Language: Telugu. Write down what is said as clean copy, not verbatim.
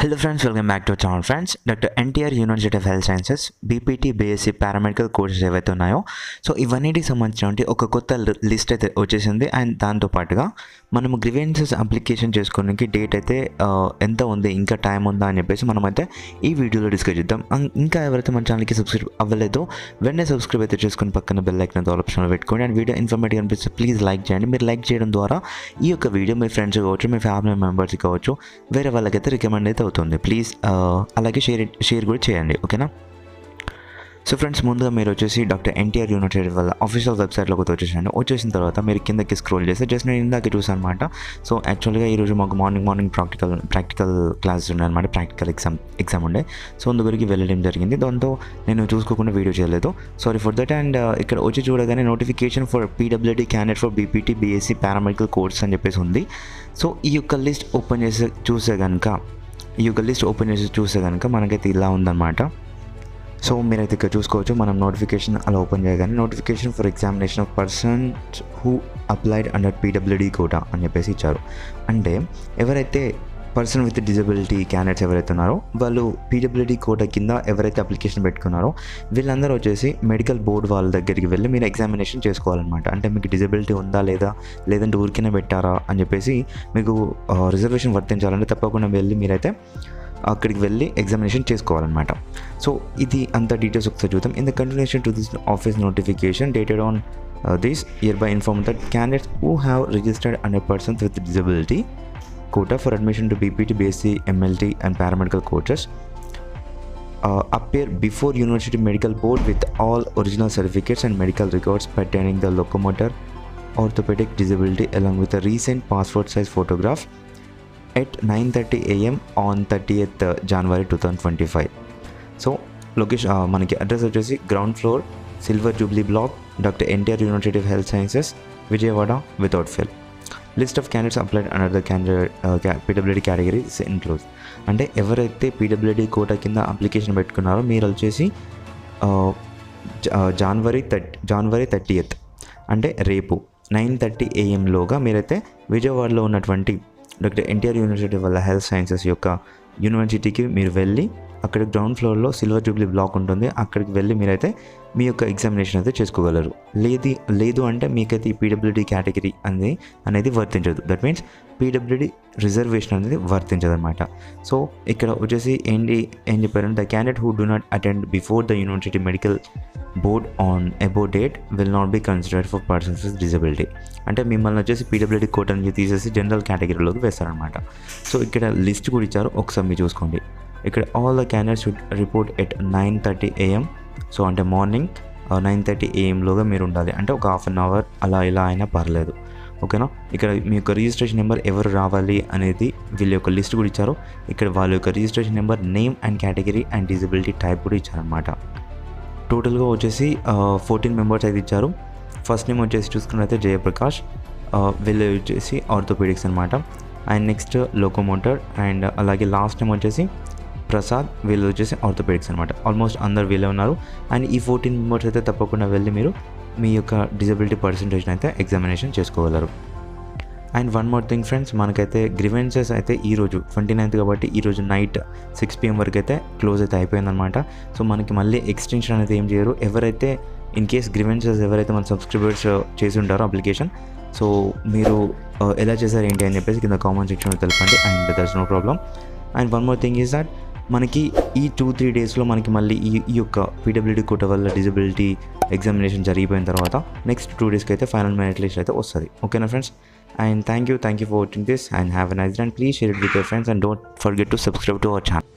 Hello friends, welcome back to our channel friends. Dr. NTR University of Health Sciences BPT BSc paramedical courses ఏవైతే ఉన్నాయో సో ఇవన్నిటికి సంబంధించిన ఒక కొత్త లిస్ట్ అయితే వచ్చేసింది. అండ్ దాంతోపాటుగా మనము గ్రీవెన్సెస్ అప్లికేషన్ చేసుకోవడానికి డేట్ అయితే ఎంత ఉంది, ఇంకా టైం ఉందా అని చెప్పేసి మనమైతే ఈ వీడియోలో డిస్కస్ చేద్దాం. ఇంకా ఎవరైతే మన ఛానల్కి సబ్స్క్రైబ్ అవ్వలేదో వెంటనే సబ్స్క్రైబ్ అయితే చేసుకుని పక్కన బెల్ ఐకాన్ ఆల్ ఆప్షన్లో పెట్టుకోండి. అండ్ వీడియో ఇన్ఫర్మేటివ్ అనిపిస్తే ప్లీజ్ లైక్ చేయండి. మీరు లైక్ చేయడం ద్వారా ఈ యొక్క వీడియో మీ ఫ్రెండ్స్ కావచ్చు, మీ ఫ్యామిలీ మెంబర్స్ కావచ్చు, వేరే వాళ్ళకైతే రికమెండ్ అయితే అవుతుంది. ప్లీజ్ అలాగే షేర్ కూడా చేయండి, ఓకేనా? సో ఫ్రెండ్స్, ముందుగా మీరు వచ్చేసి డాక్టర్ ఎన్టీఆర్ యూనివర్సిటీ వాళ్ళ ఆఫీషియల్ వెబ్సైట్లోకి వచ్చేసాను. వచ్చేసిన తర్వాత మీరు కిందకి స్క్రోల్ చేస్తే జస్ట్ నేను ఇందాక చూసాను అనమాట. సో యాక్చువల్గా ఈరోజు మాకు మార్నింగ్ ప్రాక్టికల్ క్లాసెస్ ఉన్నాయి అనమాట. ప్రాక్టికల్ ఎగ్జామ్ ఉండే. సో అందుగురికి వెళ్ళడం జరిగింది. దాంతో నేను చూసుకోకుండా వీడియో చేయలేదు, సారీ ఫర్ దట్. అండ్ ఇక్కడ వచ్చి చూడగానే notification for PWD candidate for BPT BSc paramedical course అని చెప్పేసి ఉంది. సో ఈ యొక్క లిస్ట్ ఓపెన్ చేసి చూస్తే కనుక మనకైతే ఇలా ఉందన్నమాట. సో మీరైతే ఇక్కడ చూసుకోవచ్చు. మనం నోటిఫికేషన్ అలా ఓపెన్ చేయగానే notification for examination of persons who applied under PWD quota అని చెప్పేసి ఇచ్చారు. అంటే ఎవరైతే పర్సన్ విత్ డిజబిలిటీ క్యాండిడేట్స్ ఎవరైతే ఉన్నారో వాళ్ళు పీడబ్ల్యూడీ కోటా కింద ఎవరైతే అప్లికేషన్ పెట్టుకున్నారో వీళ్ళందరూ వచ్చేసి మెడికల్ బోర్డు వాళ్ళ దగ్గరికి వెళ్ళి మీరు ఎగ్జామినేషన్ చేసుకోవాలన్నమాట. అంటే మీకు డిజబిలిటీ ఉందా లేదంటే ఊరికనే పెట్టారా అని చెప్పేసి మీకు రిజర్వేషన్ వర్తించాలంటే తప్పకుండా వెళ్ళి మీరైతే అక్కడికి వెళ్ళి ఎగ్జామినేషన్ చేసుకోవాలన్నమాట. సో ఇది అంత డీటెయిల్స్ ఒకసారి చూద్దాం. In the continuation to this office notification dated on this year by inform that candidates who have registered under persons with disability quota for admission to BPT, BSc, MLT and paramedical courses appear before University Medical Board with all original certificates and medical records pertaining the locomotor orthopedic disability along with a recent passport size photograph at 9:30 AM on 30th January 2025. So location manaki address వచ్చేసి ground floor silver jubilee block doctor NTR university of health sciences Vijayawada without fail. List of candidates applied under the PWD categories includes. అంటే ఎవరైతే పీడబ్ల్యూడీ కోటా కింద అప్లికేషన్ పెట్టుకున్నారో మీరు వచ్చేసి జనవరి 30th అంటే రేపు 9:30 AM మీరైతే విజయవాడలో ఉన్నటువంటి డాక్టర్ ఎన్టీఆర్ యూనివర్సిటీ వాళ్ళ హెల్త్ సైన్సెస్ యొక్క యూనివర్సిటీకి మీరు వెళ్ళి అక్కడ గ్రౌండ్ ఫ్లోర్లో సిల్వర్ జూబ్లీ బ్లాక్ ఉంటుంది. అక్కడికి వెళ్ళి మీరైతే మీ యొక్క ఎగ్జామినేషన్ అయితే చేసుకోగలరు. లేదు అంటే మీకైతే ఈ పీడబ్ల్యూడీ కేటగిరీ అనేది వర్తించదు. దట్ మీన్స్ పీడబ్ల్యూడీ రిజర్వేషన్ అనేది వర్తించదు అనమాట. సో ఇక్కడ వచ్చేసి ఏం చెప్పారంటే the candidate who do not attend before the university medical board on above date will not be considered for persons with disability. అంటే మిమ్మల్ని వచ్చేసి పీడబ్ల్యూడీ కోటా నుంచి తీసేసి జనరల్ కేటగిరీలోకి వేస్తారనమాట. సో ఇక్కడ లిస్ట్ కూడా ఇచ్చారు, ఒకసారి మీరు చూసుకోండి. ఇక్కడ all the candidates should report at 9:30 AM. So అంటే మార్నింగ్ 9:30 AM మీరు ఉండాలి. అంటే ఒక హాఫ్ అన్ అవర్ అలా ఇలా అయినా పర్లేదు, ఓకేనా? ఇక్కడ మీ యొక్క రిజిస్ట్రేషన్ నెంబర్ ఎవరు రావాలి అనేది వీళ్ళ యొక్క లిస్ట్ కూడా ఇచ్చారు. ఇక్కడ వాళ్ళ యొక్క registration number, name and category and disability type కూడా ఇచ్చారనమాట. టోటల్గా వచ్చేసి 14 మెంబర్స్ అయితే ఇచ్చారు. ఫస్ట్ నేమ్ వచ్చేసి చూసుకున్నట్లయితే జయప్రకాష్, వీళ్ళు వచ్చేసి ఆర్థోపెడిక్స్ అనమాట. And next locomotor. అండ్ అలాగే లాస్ట్ నేమ్ వచ్చేసి ప్రసాద్, వీళ్ళు వచ్చేసి ఆర్థోపెడిక్స్ అనమాట. ఆల్మోస్ట్ అందరు వీళ్ళే ఉన్నారు. అండ్ ఈ 14 మెంబర్స్ అయితే తప్పకుండా వెళ్ళి మీరు మీ యొక్క డిజబిలిటీ పర్సంటేజ్ని అయితే ఎగ్జామినేషన్ చేసుకోగలరు. And one more thing friends, మనకైతే గ్రీవెన్సెస్ అయితే ఈరోజు 29th కాబట్టి ఈరోజు నైట్ 6 PM వరకు అయితే క్లోజ్ అయితే అయిపోయిందనమాట. సో మనకి మళ్ళీ ఎక్స్టెన్షన్ అనేది ఏం చేయరు. ఎవరైతే ఇన్ కేస్ గ్రీవెన్సెస్ ఎవరైతే మన సబ్స్క్రైబర్స్ చేసి ఉంటారో అప్లికేషన్, సో మీరు ఎలా చేశారు ఏంటి అని చెప్పేసి కింద కామెంట్ సెక్షన్లో తెలపండి. And that's no problem. And one more thing is that మనకి ఈ 2-3 డేస్లో మనకి మళ్ళీ ఈ యొక్క పీడబ్ల్యూడీ కోటా వల్ల డిజబిలిటీ ఎగ్జామినేషన్ జరిగిపోయిన తర్వాత నెక్స్ట్ 2 డేస్కి అయితే ఫైనల్ మెరిట్ లిస్ట్ అయితే వస్తుంది, ఓకేనా friends? And thank you for watching this and have a nice day. And please share it with your friends and don't forget to subscribe to our channel.